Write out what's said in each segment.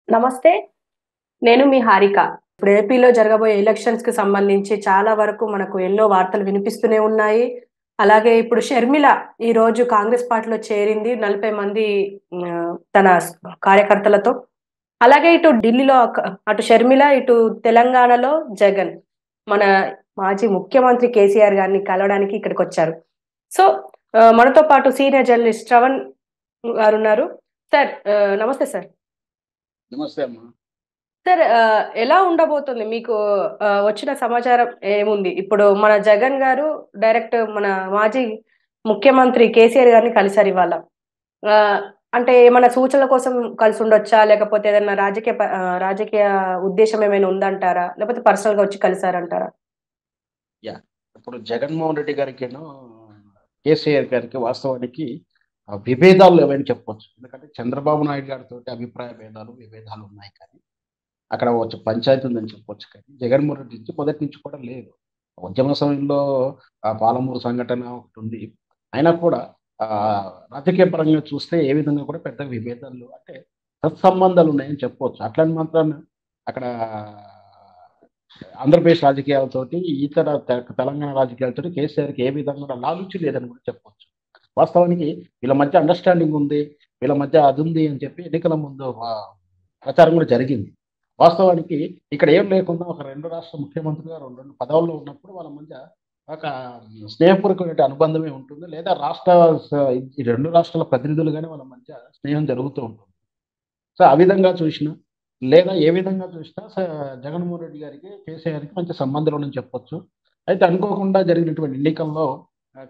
నమస్తే. నేను మీ హారిక. ఇప్పుడు ఏపీలో జరగబోయే ఎలక్షన్స్‌కి సంబంధించి చాలా వరకు మనకు ఎన్నో వార్తలు వినిపిస్తూనే ఉన్నాయి. అలాగే ఇప్పుడు షర్మిల ఈరోజు కాంగ్రెస్ పార్టీలో చేరింది 40 మంది తన కార్యకర్తలతో. అలాగే ఇటు ఢిల్లీలో అటు షర్మిల, ఇటు తెలంగాణలో జగన్. మన మాజీ ముఖ్యమంత్రి కేసీఆర్ గారిని కలవడానికి ఇక్కడికొచ్చారు. సో, మనతో పాటు సీనియర్ జర్నలిస్ట్ శ్రవణ్ గారున్నారు. సార్ నమస్తే సార్. నమస్తే అమ్మా. సార్ ఎలా ఉండబోతుంది మీకు వచ్చిన సమాచారం ఏముంది? ఇప్పుడు మన జగన్ గారు డైరెక్ట్ మన మాజీ ముఖ్యమంత్రి కేసీఆర్ గారిని కలిసారు ఇవాళ. ఆహ్, అంటే ఏమన్నా సూచనల కోసం కలిసుండొచ్చా? లేకపోతే ఏదన్నా రాజకీయ ఉద్దేశ్యం ఏమైనా ఉందంటారా? లేకపోతే పర్సనల్‌గా వచ్చి కలిసారంటారా? యాహ్! ఇప్పుడు జగన్మోహన్ రెడ్డి గారికిను, కేసీఆర్ గారికి వాస్తవానికి విభేదాలు లేవని చెప్పొచ్చు. ఎందుకంటే చంద్రబాబు నాయుడు గారితోటి అభిప్రాయ భేదాలు, విభేదాలు ఉన్నాయి కానీ, అక్కడ పంచాయతీ ఉందని చెప్పొచ్చు కానీ, జగన్మోహన్ రెడ్డి నుంచి మొదటి నుంచి కూడా లేదు. ఉద్యమ సమయంలో పాలమూరు సంఘటన ఒకటుంది. అయినా కూడా రాజకీయ పరంగా చూస్తే ఏ విధంగా కూడా పెద్ద విభేదాలు అంటే సత్సంబంధాలు ఉన్నాయని చెప్పొచ్చు. అట్లని మాత్రాన అక్కడ ఆంధ్రప్రదేశ్ రాజకీయాలతోటి, ఇతర తెలంగాణ రాజకీయాలతోటి కేసీఆర్‌కి ఏ విధంగా కూడా లాలుచి లేదని కూడా చెప్పొచ్చు. వాస్తవానికి వీళ్ళ మధ్య అండర్‌స్టాండింగ్ ఉంది. వీళ్ళ మధ్య అదుంది అని చెప్పి ఎన్నికల ముందు ప్రచారం కూడా జరిగింది. వాస్తవానికి ఇక్కడ ఏం లేకుండా ఒక 2 రాష్ట్ర ముఖ్యమంత్రులుగా 2 పదవుల్లో ఉన్నప్పుడు వాళ్ళ మధ్య ఒక స్నేహపూర్వకమైన అనుబంధమే ఉంటుంది. లేదా స ఈ 2 రాష్ట్రాల ప్రతినిధులుగానే వాళ్ళ మధ్య స్నేహం జరుగుతూ ఉంటుంది. సో, ఆ విధంగా చూషినా, లేదా ఏ విధంగా చూసినా జగన్మోహన్ రెడ్డి గారికి, కేసీఆర్‌కి మంచి సంబంధాలున్నాయని చెప్పొచ్చు. అయితే అనుకోకుండా జరిగినటువంటి ఎన్నికల్లో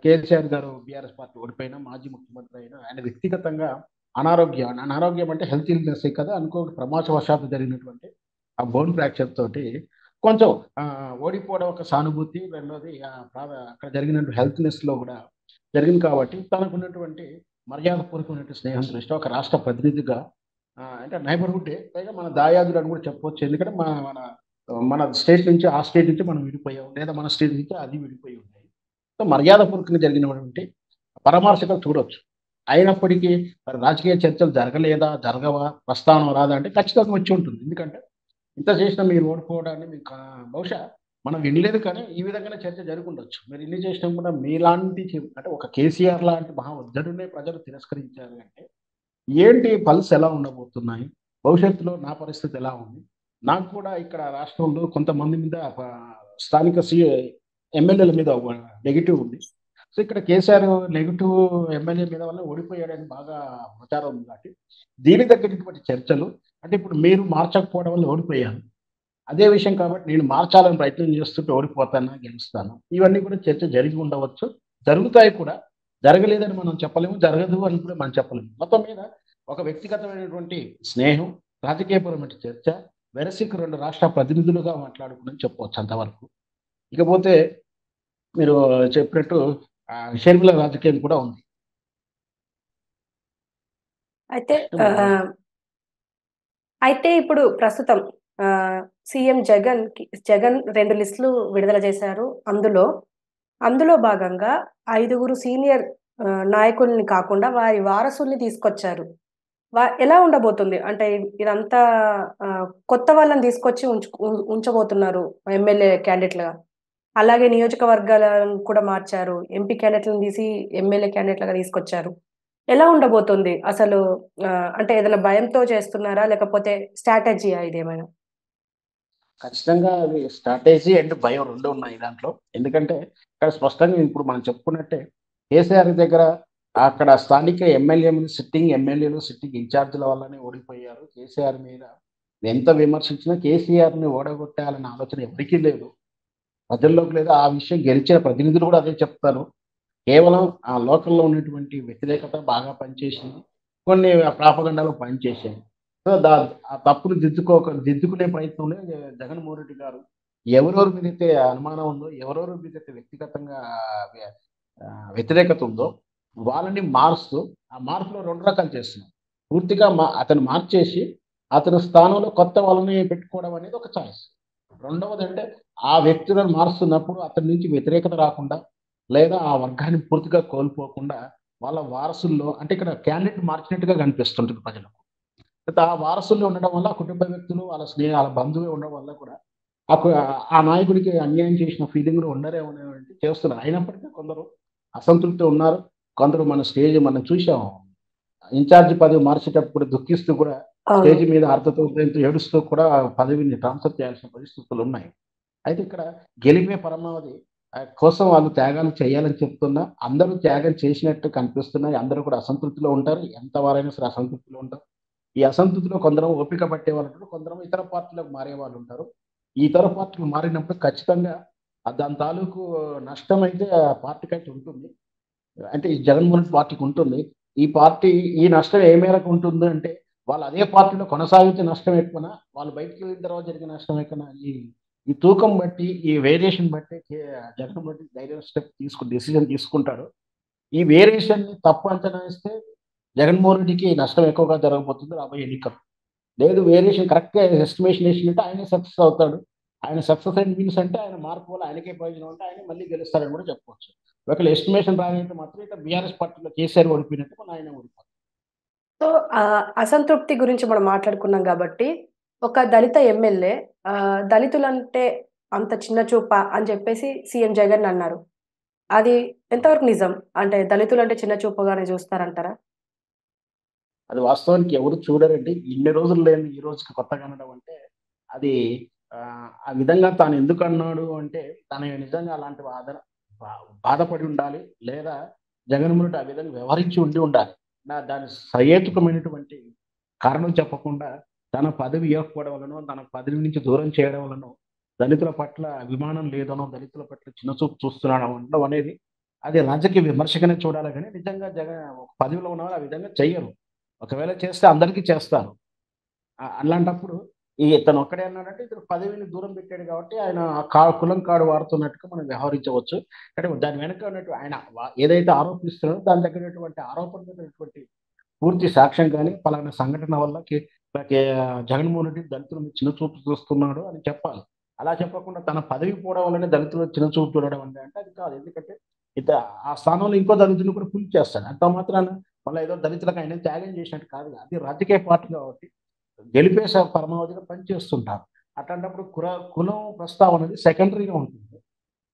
కేసీఆర్ గారు బీఆర్ఎస్ పార్టీ ఓడిపోయినా, మాజీ ముఖ్యమంత్రి అయినా, ఆయన వ్యక్తిగతంగా అనారోగ్యం అంటే హెల్త్ ఇల్‌నెస్సే కదా! అనుకోకుండా ప్రమాదవశాత్తు జరిగినటువంటి ఆ బోన్ ఫ్రాక్చర్ తోటి కొంచెం ఓడిపోవడం ఒక సానుభూతి. రెండోది అక్కడ జరిగినటువంటి హెల్త్‌నెస్‌లో గూడా జరిగింది కాబట్టి, తనకున్నటువంటి మర్యాదపూర్వకమైనటువంటి స్నేహం దృష్ట్యా ఒక రాష్ట్ర ప్రతినిధిగా అంటే నైబర్‌హుడ్డే. పైగా మన దాయాదులు అని కూడా చెప్పొచ్చు. ఎందుకంటే మన మన స్టేట్ నుంచి ఆ స్టేట్ నుంచి మనం విడిపోయాం. లేదా మన స్టేట్ నుంచి అది విడిపోయి ఉన్నాయి. సో, మర్యాదపూర్వకంగా జరిగినటువంటి పరామర్శగా చూడొచ్చు. అయినప్పటికీ మరి రాజకీయ చర్చలు జరగలేదా? జరగవా? ప్రస్తావన రాదా? అంటే ఖచ్చితంగా వచ్చి ఉంటుంది. ఎందుకంటే ఇంత చేసినా మీరు ఓడిపోవడాన్ని మీకు బహుశా మనం వినలేదు కానీ ఈ విధంగానే చర్చ జరిగుండొచ్చు. మీరు ఇన్ని చేసినా కూడా మీలాంటి అంటే ఒక కేసీఆర్ లాంటి మహా ఉద్ధరుడినే ప్రజలు తిరస్కరించారు అంటే ఏంటి పల్స్ ఎలా ఉండబోతున్నాయి? భవిష్యత్తులో నా పరిస్థితి ఎలా ఉంది? నాకు కూడా ఇక్కడ రాష్ట్రంలో కొంతమంది మీద స్థానిక ఎమ్మెల్యేల మీద నెగెటివ్ ఉంది. సో, ఇక్కడ కేసీఆర్ నెగెటివ్ ఎమ్మెల్యే మీద వల్ల ఓడిపోయాడని బాగా ప్రచారం ఉంది కాబట్టి, దీనికి తగ్గట్టుటువంటి చర్చలు అంటే ఇప్పుడు మీరు మార్చకపోవడం వల్ల ఓడిపోయాను. అదే విషయం కాబట్టి నేను మార్చాలని ప్రయత్నం చేస్తుంటే ఓడిపోతానా? గెలుస్తానా? ఇవన్నీ కూడా చర్చ జరిగి ఉండవచ్చు. జరుగుతాయి కూడా. జరగలేదని మనం చెప్పలేము. జరగదు అని కూడా మనం చెప్పలేము. మొత్తం మీద ఒక వ్యక్తిగతమైనటువంటి స్నేహం, రాజకీయపరమైన చర్చ, వెరసికి 2 రాష్ట్ర ప్రతినిధులుగా మాట్లాడుకున్నారని చెప్పవచ్చు అంతవరకు. ఇకపోతే మీరు చెప్పినట్టు షర్మిల రాజకీయం కూడా ఉంది. అయితే అయితే ఇప్పుడు ప్రస్తుతం సీఎం జగన్ 2 లిస్టులు విడుదల చేశారు. అందులో భాగంగా 5గురు సీనియర్ నాయకుల్ని కాకుండా వారి వారసుల్ని తీసుకొచ్చారు. ఎలా ఉండబోతుంది? అంటే ఇదంతా కొత్త వాళ్ళని తీసుకొచ్చి ఉంచబోతున్నారు ఎమ్మెల్యే క్యాండిడేట్‌లుగా. అలాగే నియోజకవర్గాలను కూడా మార్చారు. ఎంపీ క్యాండిడేట్‌లను తీసి ఎమ్మెల్యే క్యాండిడేట్‌లుగా తీసుకొచ్చారు. ఎలా ఉండబోతుంది? అసలు అంటే ఏదైనా భయంతో చేస్తున్నారా? లేకపోతే స్ట్రాటజీయా ఇదేమైనా? ఖచ్చితంగా అది స్ట్రాటజీ అండ్ భయం 2 ఉన్నాయి దాంట్లో. ఎందుకంటే ఇక్కడ స్పష్టంగా ఇప్పుడు మనం చెప్పుకున్నట్టే కేసీఆర్ దగ్గర అక్కడ స్థానిక సిట్టింగ్ ఎమ్మెల్యేలు, సిట్టింగ్ ఇన్‌చార్జ్‌ల వల్లనే ఓడిపోయారు. కేసీఆర్ మీద ఎంత విమర్శించినా కేసీఆర్‌ని ఓడగొట్టాలన్న ఆలోచన ఎవరికీ లేదు. ప్రజల్లోకి లేదు. ఆ విషయం గెలిచిన ప్రతినిధులు కూడా అదే చెప్తారు. కేవలం ఆ లోకల్‌లో ఉన్నటువంటి వ్యతిరేకత బాగా పనిచేసింది. కొన్ని ప్రాపగండాలు పనిచేశాయి. సో, ఆ తప్పును దిద్దుకునే ప్రయత్నంలో జగన్మోహన్ రెడ్డి గారు ఎవరెవరి మీదైతే అనుమానం ఉందో, ఎవరెవరి మీదైతే వ్యక్తిగతంగా వ్య వ్యతిరేకత ఉందో వాళ్ళని మారుస్తూ, ఆ మార్పులో 2 రకాలు చేస్తున్నారు. పూర్తిగా అతను మార్చేసి, అతని స్థానంలో కొత్త వాళ్ళని పెట్టుకోవడం అనేది ఒక చాయిస్. రెండవదంటే ఆ వ్యక్తులను మారుస్తున్నప్పుడు అతని నుంచి వ్యతిరేకత రాకుండా, లేదా ఆ వర్గాన్ని పూర్తిగా కోల్పోకుండా వాళ్ళ వారసుల్లో అంటే ఇక్కడ క్యాండిడేట్ మార్చినట్టుగా కనిపిస్తుంటుంది ప్రజలకు. ఆ వారసులు ఉండడం వల్ల, ఆ కుటుంబ వ్యక్తులు, వాళ్ళ వాళ్ళ బంధువులు ఉండడం వల్ల కూడా ఆ నాయకుడికి అన్యాయం చేసిన ఫీలింగ్ కూడా ఉండరేమో అనేసి చేస్తున్నారు. అయినప్పటికీ కొందరు అసంతృప్తి ఉన్నారు. కొందరు మనం చూసాం. ఇన్ఛార్జ్ పదవి మార్చేటప్పుడు దుఃఖిస్తూ కూడా అవును. స్టేజ్ మీద అర్థతో ఏడుస్తూ కూడా పదవిని ట్రాన్స్‌ఫర్ చేయాల్సిన పరిస్థితులున్నాయి. అయితే ఇక్కడ గెలిపే పరమావధి కోసం వాళ్ళు త్యాగాలు చేయాలని చెప్తున్నా, అందరూ త్యాగం చేసినట్టు కనిపిస్తున్నాయి. అందరూ కూడా అసంతృప్తిలో ఉంటారు. ఎంతవారైనా సరే అసంతృప్తిలో ఉంటారు. ఈ అసంతృప్తిలో కొందరేమో ఓపిక పట్టేవాళ్ళుంటారు. కొందరేమో ఇతర పార్టీలకు మారేవాళ్ళుంటారు. ఈ ఇతర పార్టీలు మారినప్పుడు ఖచ్చితంగా దాని తాలూకు నష్టమైతే ఆ పార్టీకైతే ఉంటుంది. అంటే ఈ జగన్మోహన్ రెడ్డి పార్టీకి ఉంటుంది. ఈ పార్టీ ఈ నష్టం ఏ మేరకు ఉంటుంది అంటే, వాళ్ళు అదే పార్టీలో కొనసాగితే నష్టం ఎక్కువనా? వాళ్ళు బయటికి వెళ్ళిన తర్వాత జరిగే నష్టం ఎక్కువనా? ఈ ఈ తూకం బట్టి, ఈ వేరియేషన్ బట్టి జగన్మోహన్ రెడ్డి ధైర్యం స్టెప్ డెసిషన్ తీసుకుంటాడు. ఈ వేరియేషన్‌ని తప్పు అంచనా ఏస్తే జగన్మోహన్ రెడ్డికి నష్టం ఎక్కువగా జరగబోతుంది రాబోయే ఎన్నికల్లో. లేదు వేరియేషన్ కరెక్ట్‌గా ఎస్టిమేషన్ ఏసినట్టు ఆయనే సక్సెస్ అవుతాడు. ఆయన సక్సెస్ అండ్ మీన్స్ అంటే ఆయన మార్పు వల్ల ఆయనకే ప్రయోజనం ఉంటే ఆయనే మళ్ళీ గెలుస్తారని కూడా చెప్పొచ్చు. ఒకవేళ ఎస్టిమేషన్ రానైతే మాత్రం ఇక బీఆర్ఎస్ పార్టీలో కేసీఆర్ ఓడిపోయినట్టు మళ్ళీ ఆయన ఓడిపోతారు. సో, అసంతృప్తి గురించి మనం మాట్లాడుకున్నాం గాబట్టి, ఒక దళిత ఎమ్మెల్యే దళితులంటే అంత చిన్న చూపా అని చెప్పేసి సీఎం జగన్ అన్నారు. అది ఎంతవరకు నిజం? అంటే దళితులంటే చిన్న చూపుగానే చూస్తారంటారా? అది వాస్తవానికి ఎవరు చూడరండి. ఇన్ని రోజులు లేని ఈ రోజుకి కొత్తగా అనడం అంటే అది ఆ విధంగా తాను ఎందుకన్నాడు అంటే తను నిజంగా అలాంటి బా బాధపడి ఉండాలి. లేదా జగన్‌మోహన్ రెడ్డి ఆ విధంగా వ్యవహరించి ఉండాలి. దాని సహేతుకమైనటువంటి కారణం చెప్పకుండా తన పదవి ఇవ్వకపోవడం వల్లనో, తన పదవి నుంచి దూరం చేయడం వల్లనో, దళితుల పట్ల అభిమానం లేదనో, దళితుల పట్ల చిన్నచూపు చూస్తున్నాడనో అనడం అనేది అది రాజకీయ విమర్శగానే చూడాలి గానీ నిజంగా ఒక పదవిలో ఉన్నవాళ్ళు ఆ విధంగా చెయ్యరు. ఒకవేళ చేస్తే అందరికీ చేస్తారు. అలాంటప్పుడు ఇతను ఒక్కడే అన్నాడంటే ఇతను పదవిని దూరం పెట్టాడు కాబట్టి ఆయన కులం కార్డ్ వాడుతున్నట్టుగా మనం వ్యవహరించవచ్చు. అంటే దాని వెనక ఉన్నట్టు ఆయన ఏదైతే ఆరోపిస్తున్నాడో దాని తగినటువంటి ఆరోపణ మీద పూర్తి సాక్ష్యం గాని, పలానా సంఘటన వల్ల కే జగన్మోహన్ రెడ్డి దళితుల మీద చిన్న చూపు చూస్తున్నాడు అని చెప్పాలి. అలా చెప్పకుండా తన పదవి పోవడం వల్లనే దళితుల మీద చిన్న చూపు చూడడం అంటే అది కాదు. ఎందుకంటే ఇత ఆ స్థానంలో ఇంకో దళితుడిని కూడా పుల్ చేస్తాడు. అంత మాత్రాన మళ్ళా ఏదో దళితులకు ఆయన త్యాగం చేసినట్టు కాదు. అది రాజకీయ పార్టీ కాబట్టి గెలిపే పరమావధిగా పనిచేస్తుంటారు. అట్లాంటప్పుడు కులం ప్రస్తావన అనేది సెకండరీగా ఉంటుంది.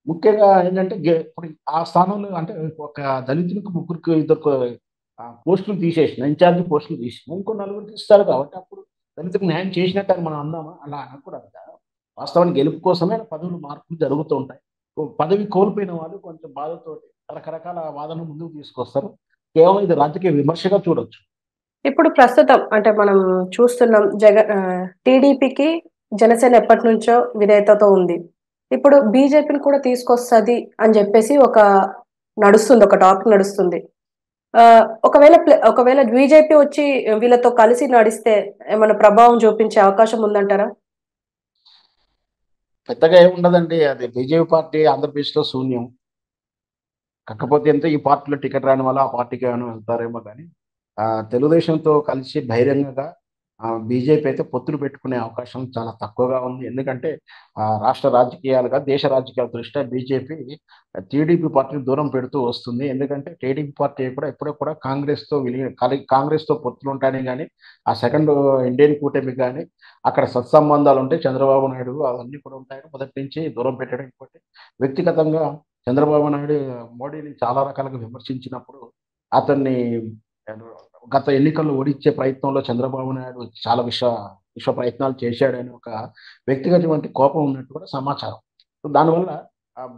ముఖ్యంగా ఏంటంటే ఇప్పుడు ఆ స్థానంలో అంటే ఒక దళితునికి ముగ్గురికి ఇద్దరు పోస్టులు తీసేసిన ఇన్ఛార్జ్ పోస్టులు తీసిన ఇంకో నలుగురికి ఇస్తారు కాబట్టి అప్పుడు దళితులకు న్యాయం చేసినట్టు అని మనం అందామా? అలా అనకూడదు కదా! వాస్తవానికి గెలుపు కోసమే పదవులు మార్పులు జరుగుతూ ఉంటాయి. పదవి కోల్పోయిన వాళ్ళు కొంచెం బాధతోటి రకరకాల వాదనలు ముందుకు తీసుకొస్తారు. కేవలం ఇది రాజకీయ విమర్శగా చూడొచ్చు. ఇప్పుడు ప్రస్తుతం అంటే మనం చూస్తున్నాం టీడీపీకి జనసేన ఎప్పటినుంచో విధేయతతో ఉంది. ఇప్పుడు బీజేపీని కూడా తీసుకొస్తది అని జెప్పేసి నడుస్తుంది. ఒక టాక్ నడుస్తుంది. ఒకవేళ బీజేపీ వచ్చి వీళ్ళతో కలిసి నడిస్తే ఏమన్నా ప్రభావం చూపించే అవకాశం ఉందంటారా? పెద్దగా ఏముండదండి. అది బీజేపీ పార్టీ ఆంధ్రప్రదేశ్‌లో శూన్యం. కాకపోతే ఏంటే ఈ పార్టీలో టికెట్ రాని వల్ల ఆ పార్టీకి ఏమైనా వెళ్తారేమో గానీ, తెలుగుదేశంతో కలిసి బహిరంగంగా బీజేపీ అయితే పొత్తులు పెట్టుకునే అవకాశం చాలా తక్కువగా ఉంది. ఎందుకంటే రాష్ట్ర రాజకీయాలుగా, దేశ రాజకీయాల దృష్ట్యా బీజేపీ టీడీపీ పార్టీని దూరం పెడుతూ వస్తుంది. ఎందుకంటే టీడీపీ పార్టీ కూడా ఎప్పుడో కూడా కాంగ్రెస్‌తో పొత్తులుంటాయని గాని, ఆ సెకండ్ ఇండియన్ కూటమికి గాని, అక్కడ సత్సంబంధాలుంటాయి. చంద్రబాబు నాయుడు అవన్నీ కూడా ఉంటాయని మొదటి నుంచి దూరం పెట్టడం. ఇంకోటి వ్యక్తిగతంగా చంద్రబాబు నాయుడు మోడీని చాలా రకాలుగా విమర్శించినప్పుడు అతన్ని గత ఎన్నికల్లో ఓడించే ప్రయత్నంలో చంద్రబాబు నాయుడు చాలా విశ్వ ప్రయత్నాలు చేశాడని ఒక వ్యక్తిగతమైన కోపం ఉన్నట్టు కూడా సమాచారం. సో, దానివల్ల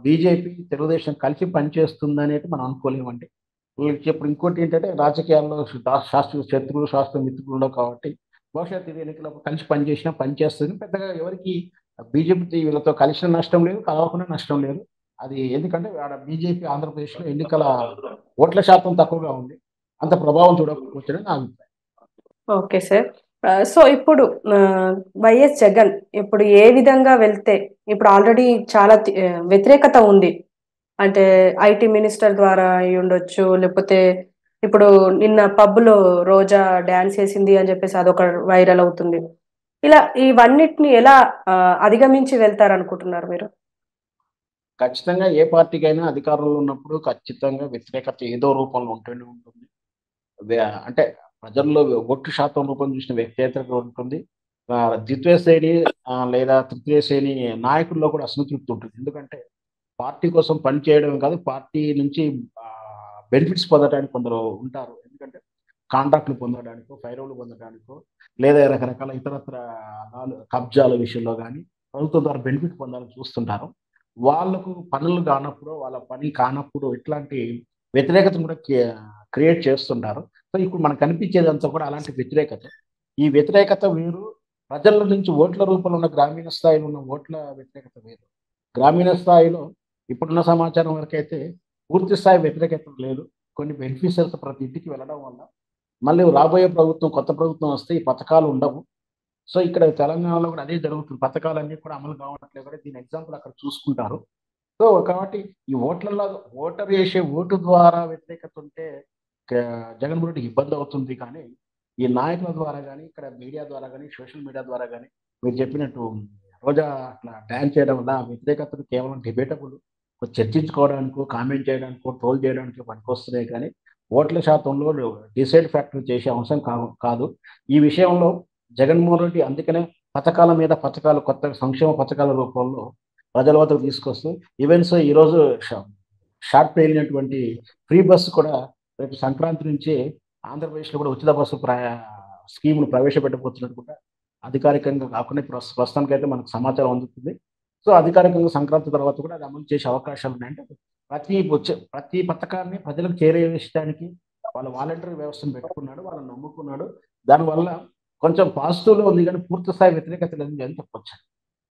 బీజేపీ, తెలుగుదేశం కలిసి పనిచేస్తుందనేది మనం అనుకోలేమండి. ఇప్పుడు ఇంకోటేంటంటే రాజకీయాల్లో శాశ్వత శత్రువులు, శాశ్వత మిత్రులు ఉండవు కాబట్టి భవిష్యత్తు ఎన్నికల్లో కలిసి పనిచేస్తది. పెద్దగా ఎవరికీ బీజేపీ వీళ్ళతో కలిసిన నష్టం లేదు, కలవకుండా నష్టం లేదు. అది ఎందుకంటే ఆడ బీజేపీ ఆంధ్రప్రదేశ్‌లో ఎన్నికల ఓట్ల శాతం తక్కువగా ఉంది. అంత ప్రభావం చూడకపోవచ్చని నా అభిప్రాయం. Okay sir. సో, ఇప్పుడు వైఎస్ జగన్ ఇప్పుడు ఏ విధంగా వెళ్తే ఇప్పుడు ఆల్రెడీ చాలా వ్యతిరేకత ఉంది. అంటే ఐటీ మినిస్టర్ ద్వారా అయ్యుండొచ్చు. లేకపోతే ఇప్పుడు నిన్న పబ్‌లో రోజా డాన్స్ ఏసింది అని జెప్పేసి అదొక వైరల్ అవుతుంది. ఇలా ఇవన్నిటిని ఎలా అధిగమించి వెళ్తారనుకుంటున్నారు మీరు? ఖచ్చితంగా ఏ పార్టీకైనా అధికారంలో ఉన్నప్పుడు ఖచ్చితంగా వ్యతిరేకత ఏదో రూపంలో ఉంటూనే ఉంటుంది. అంటే ప్రజల్లో ఓటు శాతం రూపం చూసిన వ్యక్తిగత ఉంటుంది. ద్వితీయ శ్రేణి లేదా తృతీయ శ్రేణి నాయకుల్లో కూడా అసంతృప్తి ఉంటుంది. ఎందుకంటే పార్టీ కోసం పని చేయడమే కాదు, పార్టీ నుంచి బెనిఫిట్స్ పొందడానికి కొందరు ఉంటారు. ఎందుకంటే కాంట్రాక్టులు పొందడానికో, ఫైరవలు పొందడానికో, లేదా రకరకాల ఇతరత్ర కబ్జాల విషయంలో గానీ, ప్రభుత్వం ద్వారా బెనిఫిట్ పొందాలని చూస్తుంటారు. వాళ్ళకు పనులు కానప్పుడు, వాళ్ళ పని కానప్పుడు ఇట్లాంటి వ్యతిరేకతను కూడా క్రియేట్ చేస్తుంటారు. సో, ఇప్పుడు మనకు కనిపించేదంతా కూడా అలాంటి వ్యతిరేకత. ఈ వ్యతిరేకత వేరు, ప్రజల నుంచి ఓట్ల రూపంలో ఉన్న గ్రామీణ స్థాయిలో ఉన్న ఓట్ల వ్యతిరేకత వేరు. గ్రామీణ స్థాయిలో ఇప్పుడున్న సమాచారం వరకైతే పూర్తి స్థాయి వ్యతిరేకత లేదు. కొన్ని బెనిఫిషియరీస్ ప్రతి ఇంటికి వెళ్ళడం వల్ల మళ్ళీ రాబోయే ప్రభుత్వం, కొత్త ప్రభుత్వం వస్తే ఈ పథకాలు ఉండవు. సో, ఇక్కడ తెలంగాణలో కూడా అదే జరుగుతుంది. పథకాలన్నీ కూడా అమలు కావట్లేదు కూడా దీని ఎగ్జాంపుల్ అక్కడ చూసుకుంటారు. సో, కాబట్టి ఈ ఓట్లలో ఓటర్ ఏసే ఓటు ద్వారా వ్యతిరేకత ఉంటే క జగన్‌మోహన్ రెడ్డికి ఇబ్బందవుతుంది కానీ, ఈ నాయకుల ద్వారా గానీ, ఇక్కడ మీడియా ద్వారా గానీ, సోషల్ మీడియా ద్వారా గానీ, మీరు చెప్పినట్టు రోజా అట్లా డాన్స్ చేయడం వల్ల ఆ వ్యతిరేకతను కేవలం డిబేటబుల్ చర్చించుకోవడానికో, కామెంట్ చేయడానికో, ట్రోల్ చేయడానికో పనికొస్తున్నాయి కానీ, ఓట్ల శాతంలో డిసైడ్ ఫ్యాక్టర్ చేసే అంశం కాదు. ఈ విషయంలో జగన్‌మోహన్ రెడ్డి అందుకనే పథకాల మీద పథకాలు, కొత్త సంక్షేమ పథకాల రూపంలో ప్రజల వద్దకు తీసుకొస్తూ ఈవెన్ ఈరోజు షార్ట్ పేలినటువంటి ఫ్రీ బస్సు కూడా రేపు సంక్రాంతి నుంచి ఆంధ్రప్రదేశ్‌లో కూడా ఉచిత బస్సు స్కీమ్‌ను ప్రవేశపెట్టబోతున్నట్టు కూడా అధికారికంగా కాకుండా ప్రస్తుతానికైతే మనకు సమాచారం అందుతుంది. సో, అధికారికంగా సంక్రాంతి తర్వాత కూడా అది అమలు చేసే అవకాశాలున్నాయి. అంటే ప్రతి పథకాన్ని ప్రజలకు చేరవేయడానికి వాళ్ళ వాలంటరీ వ్యవస్థను పెట్టుకున్నాడు. వాళ్ళని నమ్ముకున్నాడు. దానివల్ల కొంచెం పాజిటివ్‌లో ఉంది గానీ పూర్తి స్థాయి వ్యతిరేకత లేదని చెప్పొచ్చు.